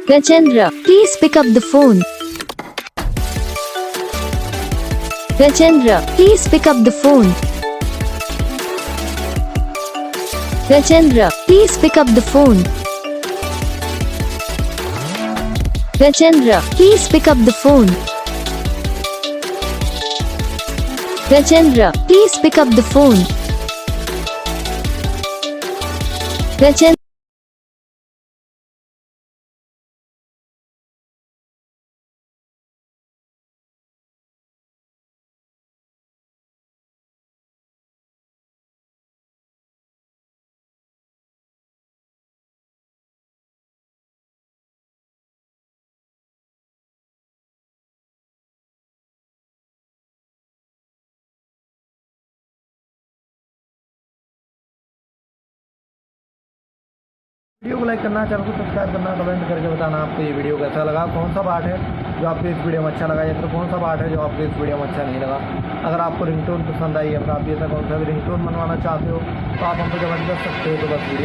Gajendra, please pick up the phone. Gajendra, please pick up the phone. Gajendra, please pick up the phone. Gajendra, please pick up the phone. Gajendra, please pick up the phone. Gajendra. Video को like करना, channel को subscribe करना, comment करके बताना आपको ये video कैसा लगा, कौन सा पार्ट है जो आपको इस वीडियो में अच्छा लगा या फिर कौन सा पार्ट है जो आपको इस वीडियो में अच्छा नहीं लगा। अगर आपको रिंगटोन पसंद आई या फिर आप ऐसा कौन सा भी रिंगटोन बनवाना चाहते हो तो आप हमको जबरदस्त सकते हो। तो बस वीडियो